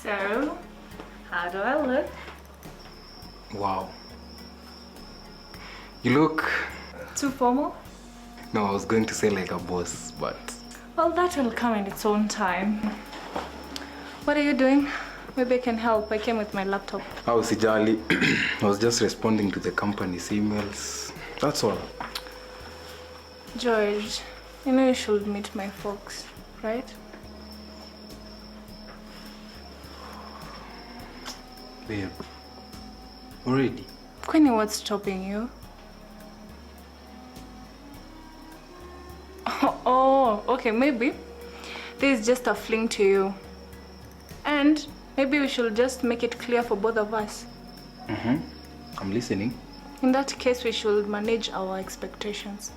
So, how do I look? Wow. You look... Too formal? No, I was going to say like a boss, but... Well, that will come in its own time. What are you doing? Maybe I can help. I came with my laptop. Oh, Sijali. I was just responding to the company's emails. That's all. George, you know you should meet my folks, right? Babe. Already? Queenie, what's stopping you? Oh, okay, maybe. This is just a fling to you. And maybe we should just make it clear for both of us. I'm listening. In that case, we should manage our expectations.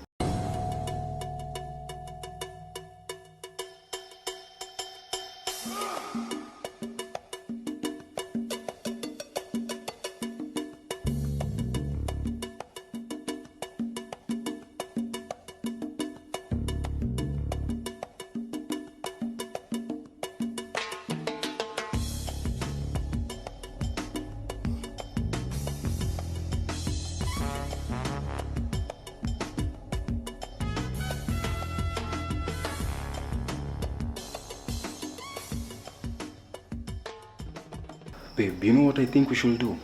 Babe, you know what I think we should do?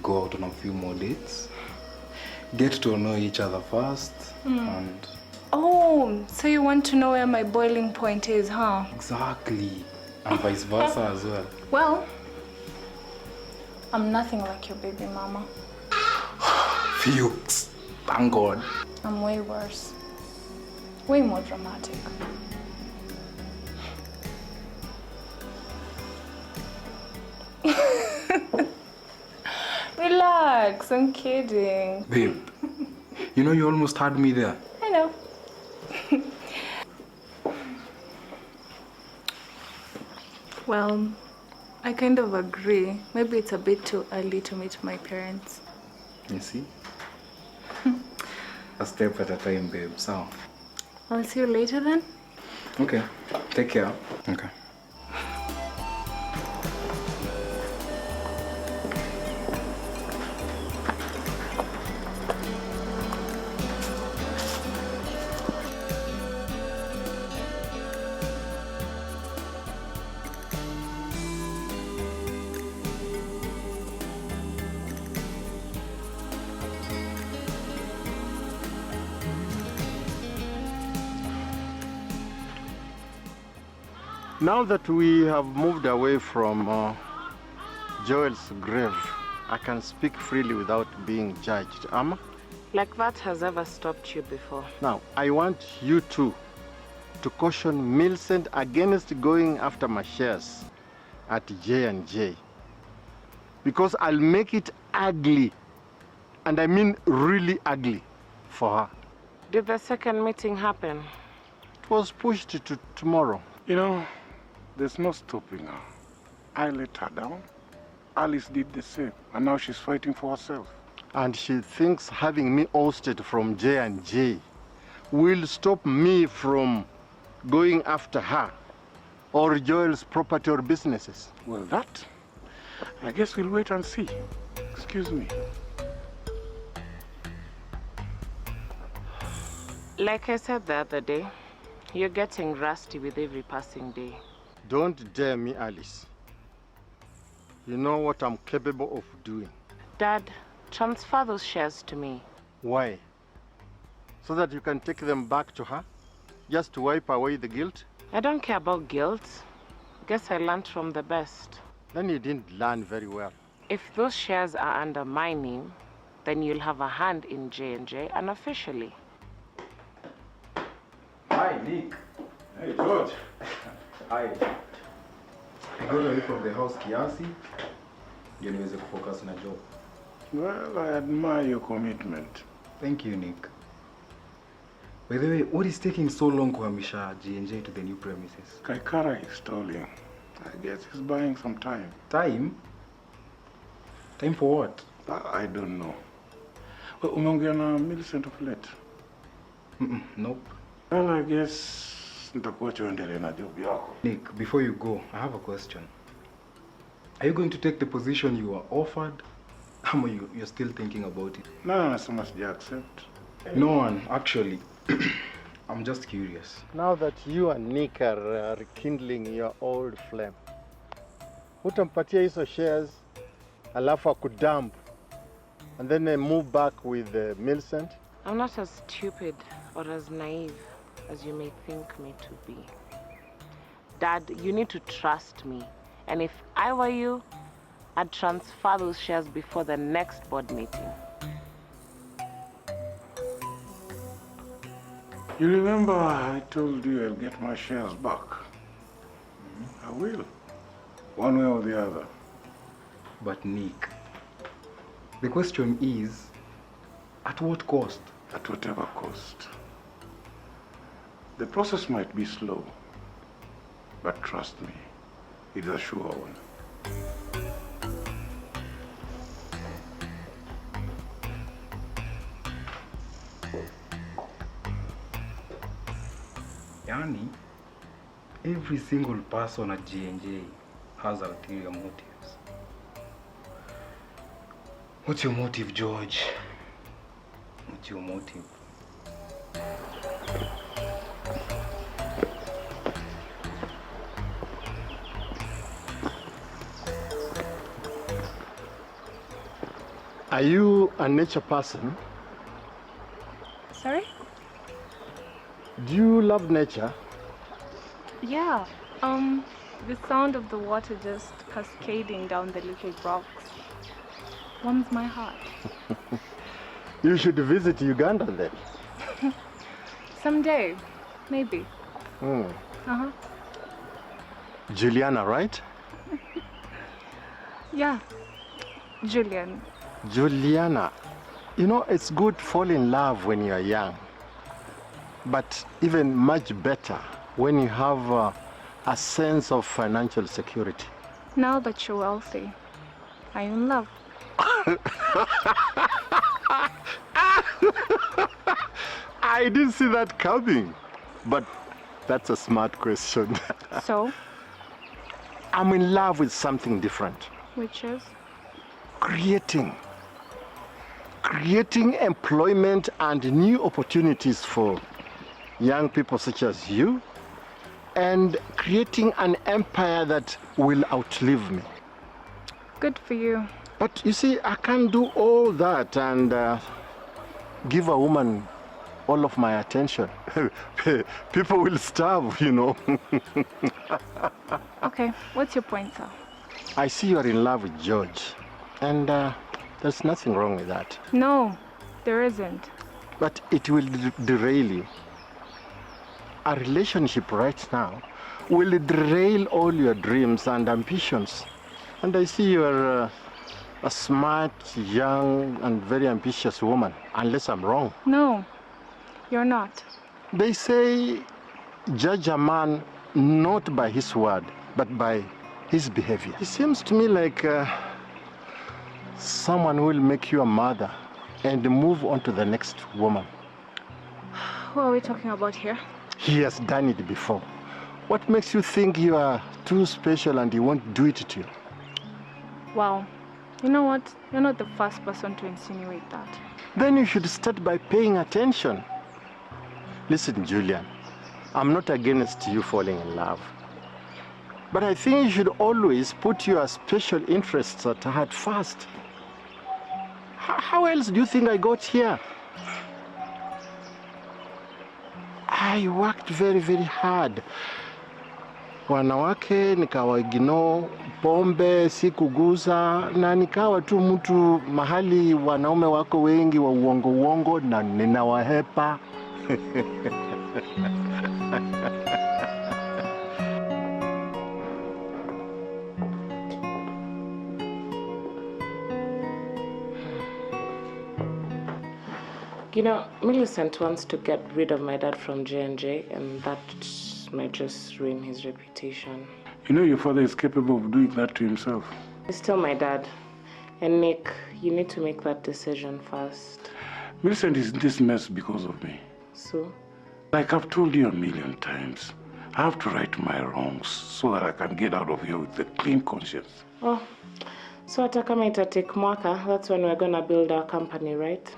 Go out on a few more dates. Get to know each other first. And... Oh, so you want to know where my boiling point is, huh? Exactly. And vice versa as well. Well, I'm nothing like your baby mama. Fuchs. Thank God. I'm way worse. Way more dramatic. Relax, I'm kidding. Babe, you know you almost had me there. I know. Well, I kind of agree. Maybe it's a bit too early to meet my parents. You see? A step at a time, babe. So. I'll see you later then. Okay. Take care. Okay. Now that we have moved away from Joel's grave, I can speak freely without being judged. Amma? Like that has ever stopped you before. Now, I want you two to caution Millicent against going after my shares at J&J. Because I'll make it ugly, and I mean really ugly, for her. Did the second meeting happen? It was pushed to tomorrow. You know, there's no stopping her. I let her down. Alice did the same, and now she's fighting for herself. And she thinks having me ousted from J&J will stop me from going after her or Joel's property or businesses. Well, that, I guess we'll wait and see. Excuse me. Like I said the other day, you're getting rusty with every passing day. Don't dare me, Alice. You know what I'm capable of doing. Dad, transfer those shares to me. Why? So that you can take them back to her? Just to wipe away the guilt? I don't care about guilt. Guess I learned from the best. Then you didn't learn very well. If those shares are under my name, then you'll have a hand in J&J unofficially. Hi, Nick. Hey, George. Hi. I got away from the house kiasi. Ndio niweze kufocus na job. Well, I admire your commitment. Thank you, Nick. By the way, what is taking so long kuhamisha J&J to the new premises? Kaikara is stalling. I guess he's buying some time. Time? Time for what? I don't know. Well, umeongea na Millicent of late? Nope. Well, I guess nitakuacha uendelee na job yako. Nick, before you go, I have a question. Are you going to take the position you were offered? Or you're still thinking about it? No, nasema sija accept. No one, actually. I'm just curious. Now that you and Nick are rekindling your old flame, utampatia hizo shares, alafu akudump, and then move back with Millicent? I'm not as stupid or as naive as you may think me to be. Dad, you need to trust me. And if I were you, I'd transfer those shares before the next board meeting. You remember I told you I'll get my shares back? I will. One way or the other. But Nick, the question is, at what cost? At whatever cost. The process might be slow, but trust me, it's a sure one. Yani, every single person at J&J has ulterior motives. What's your motive, George? What's your motive? Are you a nature person? Sorry? Do you love nature? Yeah. The sound of the water just cascading down the little rocks warms my heart. You should visit Uganda then. Someday, maybe. Uh-huh. Juliana, right? Yeah. Julian. Juliana, you know, it's good to fall in love when you're young, but even much better when you have a sense of financial security. Now that you're wealthy, are you in love? I didn't see that coming, but that's a smart question. So, I'm in love with something different. which is? Creating employment and new opportunities for young people such as you, and creating an empire that will outlive me. Good for you. But you see, I can't do all that and give a woman all of my attention. People will starve, you know. Okay, what's your point, sir? I see you are in love with George, and there's nothing wrong with that. No, there isn't. But it will derail you. A relationship right now will derail all your dreams and ambitions. And I see you're a smart, young, and very ambitious woman, unless I'm wrong. No, you're not. They say, judge a man not by his word, but by his behavior. It seems to me like someone who will make you a mother and move on to the next woman. Who are we talking about here? He has done it before. What makes you think you are too special and he won't do it to you? Wow. You know what? You're not the first person to insinuate that. Then you should start by paying attention. Listen, Julian, I'm not against you falling in love. But I think you should always put your special interests at heart first. How else do you think I got here? I worked very, very hard. Wanawake nikawa ignore, pombe sikuguza, na nikawa tu mtu mahali wanaume wako wengi wa uongo na ninawahepa. You know, Millicent wants to get rid of my dad from J&J, and that might just ruin his reputation. You know your father is capable of doing that to himself. He's still my dad. And Nick, you need to make that decision first. Millicent is in this mess because of me. So? Like I've told you a million times, I have to right my wrongs so that I can get out of here with a clean conscience. Oh, so hata kama ita take mwaka, that's when we're gonna build our company, right?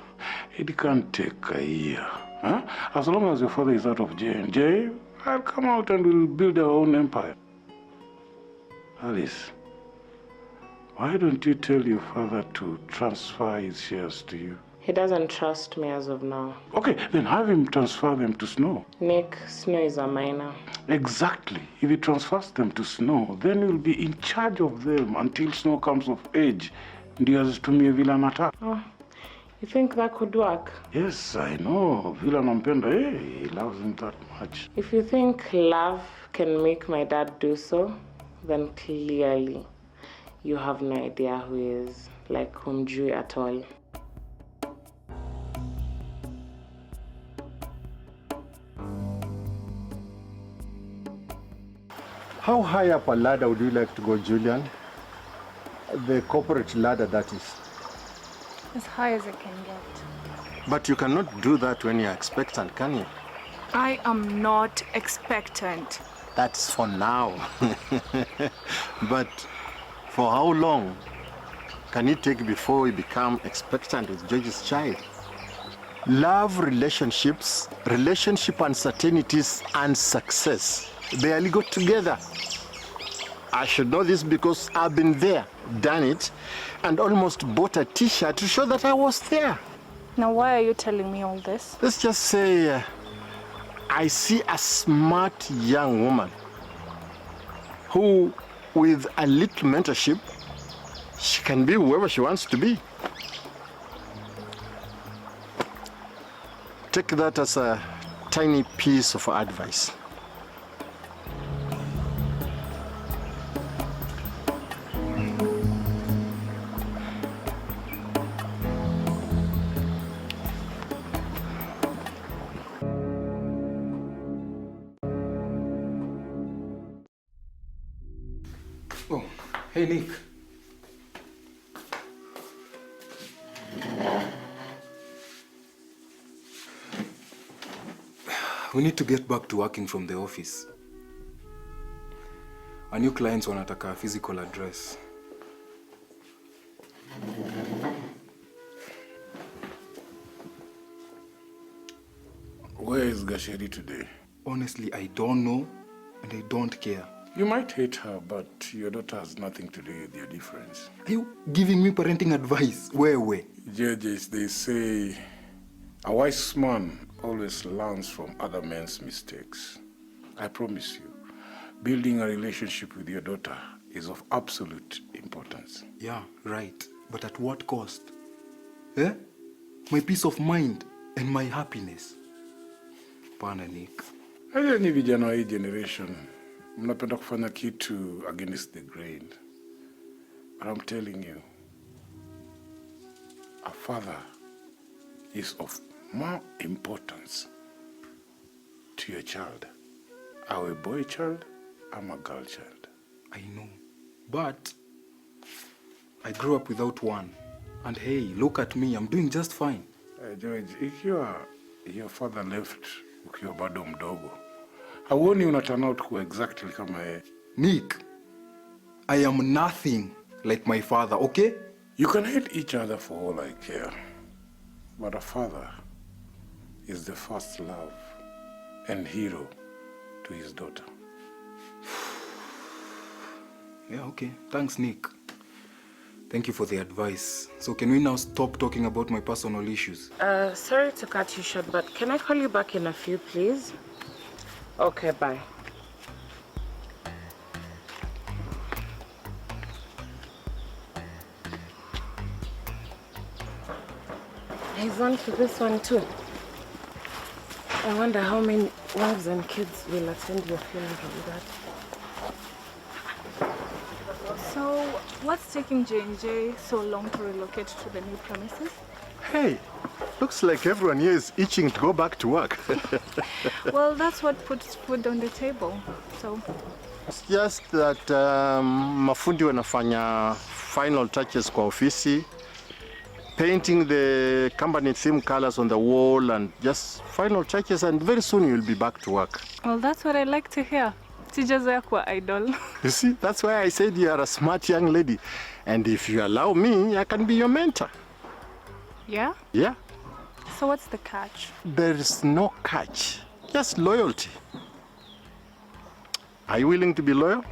It can't take a year. Huh? As long as your father is out of J&J, I'll come out and we'll build our own empire. Alice, why don't you tell your father to transfer his shares to you? He doesn't trust me as of now. Okay, then have him transfer them to Snow. Nick, Snow is a minor. Exactly. If he transfers them to Snow, then you'll be in charge of them until Snow comes of age. Ndiyo azitumie vile anataka. Oh, you think that could work? Yes, I know. Vile anampenda, he loves him that much. If you think love can make my dad do so, then clearly you have no idea who he is, like humjui at all. How high up a ladder would you like to go, Julian? The corporate ladder, that is. As high as I can get. But you cannot do that when you're expectant, can you? I am not expectant. That's for now. But for how long can it take before we become expectant with George's child? Love relationships, relationship uncertainties, and success barely got together. I should know this because I've been there, done it, and almost bought a t-shirt to show that I was there. Now, why are you telling me all this? Let's just say I see a smart young woman who, with a little mentorship, she can be whoever she wants to be. Take that as a tiny piece of advice. Oh, hey Nick. We need to get back to working from the office. Our new clients wanataka a physical address. Where is Gasheri today? Honestly, I don't know and I don't care. You might hate her, but your daughter has nothing to do with your difference. Are you giving me parenting advice? Where? Judges, they say a wise man always learns from other men's mistakes. I promise you, building a relationship with your daughter is of absolute importance. Yeah, right. But at what cost? Eh? My peace of mind and my happiness. Pana Nick. Haya ni vijana wa hii generation. Mnapenda kufanya kitu against the grain. But I'm telling you, a father is of more importance to your child. Are a boy child, I'm a girl child. I know. But I grew up without one. And hey, look at me, I'm doing just fine. George, if your father left ukiwa bado mdogo, hauoni una turn out kuwa exactly kama yeye. Nick, I am nothing like my father, okay? You can hate each other for all I care. But a father is the first love and hero to his daughter. Yeah, okay. Thanks, Nick. Thank you for the advice. So can we now stop talking about my personal issues? Sorry to cut you short, but can I call you back in a few, please? Okay, bye. He's on to this one too. I wonder how many wives and kids will attend your funeral with that. So, what's taking J&J so long to relocate to the new premises? Hey, looks like everyone here is itching to go back to work. Well, that's what puts food on the table. So, It's just that mafundi wanafanya final touches kwa ofisi painting the company theme colors on the wall and just final touches, and very soon you'll be back to work. Well, that's what I like to hear. Sijazoea kuwa idol. You see, that's why I said you are a smart young lady. And if you allow me, I can be your mentor. Yeah? Yeah? So what's the catch? There is no catch, just loyalty. Are you willing to be loyal?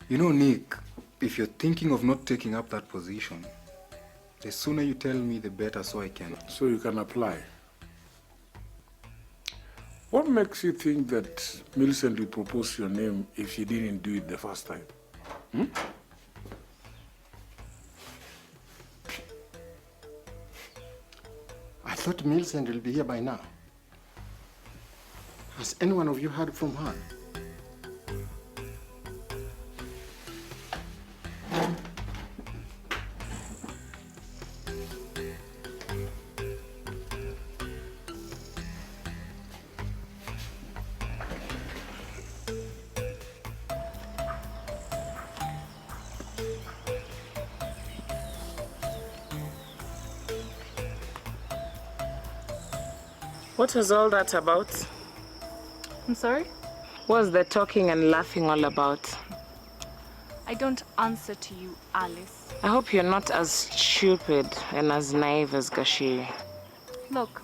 You know, Nick, if you're thinking of not taking up that position, the sooner you tell me, the better, so I can. So you can apply. What makes you think that Millicent would propose your name if she didn't do it the first time? I thought Millicent will be here by now. Has any one of you heard from her? What was all that about? I'm sorry? What was the talking and laughing all about? I don't answer to you, Alice. I hope you're not as stupid and as naive as Gashiri. Look,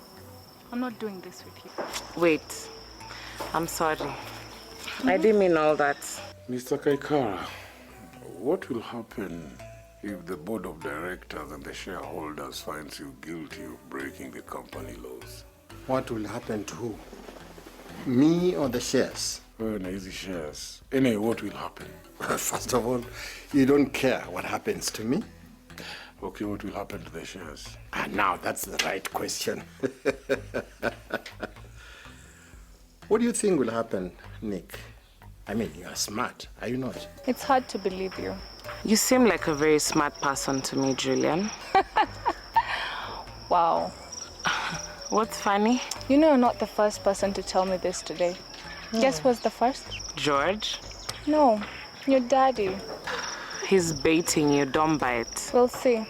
I'm not doing this with you. Wait, I'm sorry. I didn't mean all that. Mr. Kaikara, what will happen if the board of directors and the shareholders finds you guilty of breaking the company laws? What will happen to who? Me or the shares? Oh, no, easy shares. Anyway, what will happen? First of all, you don't care what happens to me. Okay, what will happen to the shares? Now that's the right question. What do you think will happen, Nick? I mean, you are smart, are you not? It's hard to believe you. You seem like a very smart person to me, Julian. Wow. What's funny? You know you're not the first person to tell me this today. Guess who's the first? George? No, your daddy. He's baiting you, don't bite. We'll see.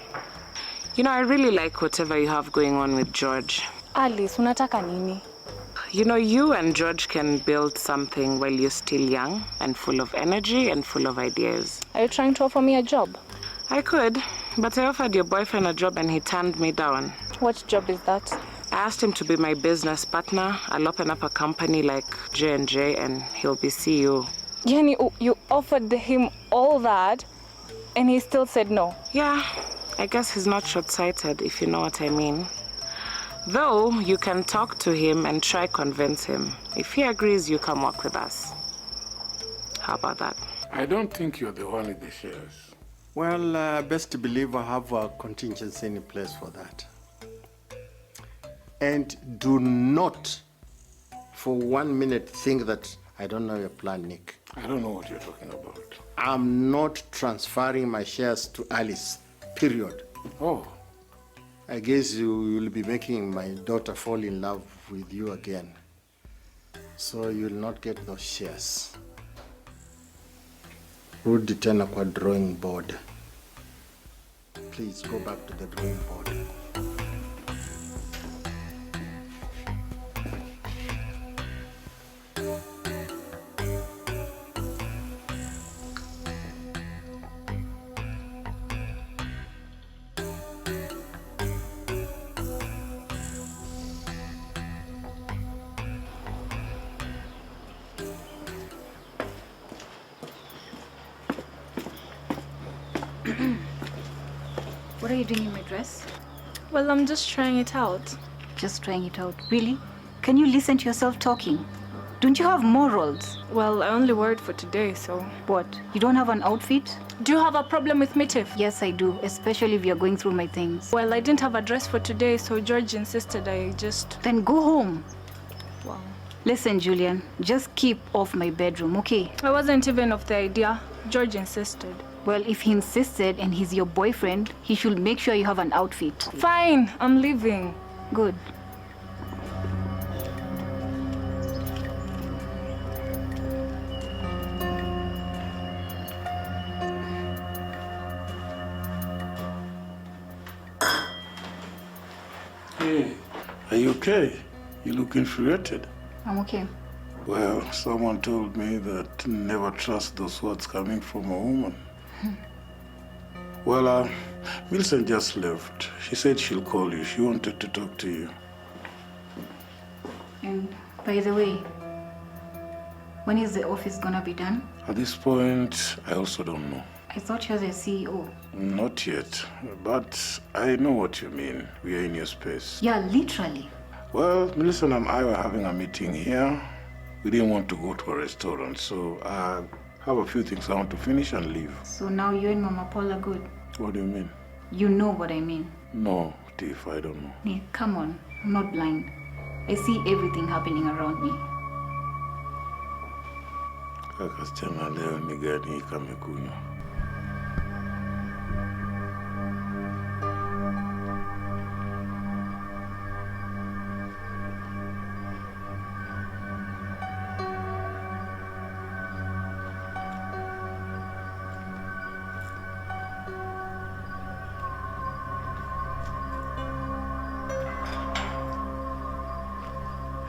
You know, I really like whatever you have going on with George. Alice, unataka nini? You know, you and George can build something while you're still young and full of energy and full of ideas. Are you trying to offer me a job? I could, but I offered your boyfriend a job and he turned me down. What job is that? I asked him to be my business partner. I'll open up a company like J&J and he'll be CEO. Jenny, you offered him all that and he still said no. Yeah, I guess he's not short-sighted, if you know what I mean. Though, you can talk to him and try convince him. If he agrees, you can work with us. How about that? I don't think you're the one with the shares. Well, best to believe I have a contingency in place for that. And do not for 1 minute think that I don't know your plan, Nick. I don't know what you're talking about. I'm not transferring my shares to Alice, period. Oh. I guess you will be making my daughter fall in love with you again. So you'll not get those shares. Rudi tena kwa drawing board. Please go back to the drawing board. What are you doing in my dress? Well, I'm just trying it out. Just trying it out. Really? Can you listen to yourself talking? Don't you have morals? Well, I only wore it for today, so... What? You don't have an outfit? Do you have a problem with me, Tiff? Yes, I do, especially if you're going through my things. Well, I didn't have a dress for today, so George insisted I just... Then go home. Wow. Listen, Julian, just keep off my bedroom, okay? I wasn't even of the idea. George insisted. Well, if he insisted and he's your boyfriend, he should make sure you have an outfit. Fine, I'm leaving. Good. Hey, are you okay? You look infuriated. I'm okay. Well, someone told me that never trust those words coming from a woman. Well, Millicent just left. She said she'll call you. She wanted to talk to you. And by the way, when is the office gonna be done? At this point, I also don't know. I thought you're the CEO. Not yet, but I know what you mean. We are in your space. Yeah, literally. Well, Millicent and I were having a meeting here. We didn't want to go to a restaurant, so I have a few things I want to finish and leave. So now you and Mama Paul are good. What do you mean? You know what I mean. No, Tiff, I don't know. Nick, come on. I'm not blind. I see everything happening around me. Kasichana leo ni gani kamekunywa?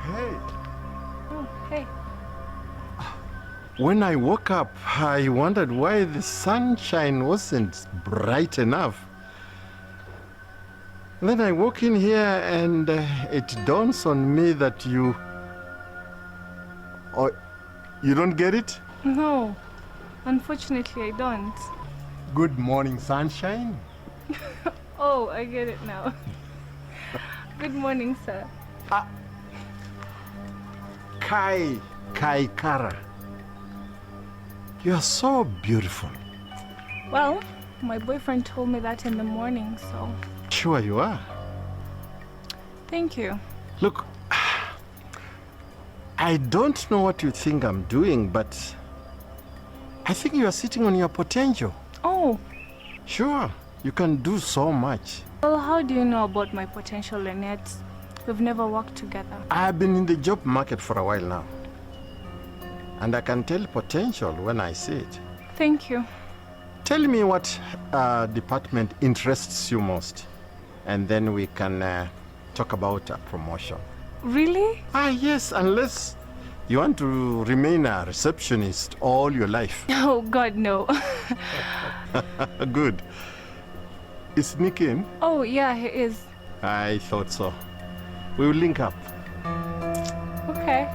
Hey. Oh, hey. When I woke up, I wondered why the sunshine wasn't bright enough. Then I walk in here and it dawns on me that you don't get it? No, unfortunately I don't. Good morning, sunshine. Oh, I get it now. Good morning, sir. Kai Kara. You are so beautiful. Well, my boyfriend told me that in the morning, so Sure you are. thank you. Look, I don't know what you think I'm doing, but I think you are sitting on your potential. Oh, Sure, you can do so much. well, how do you know about my potential, and yet we've never worked together? I've been in the job market for a while now, and I can tell potential when I see it. Thank you. Tell me what department interests you most, and then we can talk about a promotion. Really? Yes, unless you want to remain a receptionist all your life. Oh, God, no. Good. Is Nick in? Oh, yeah, he is. I thought so. We will link up. Okay.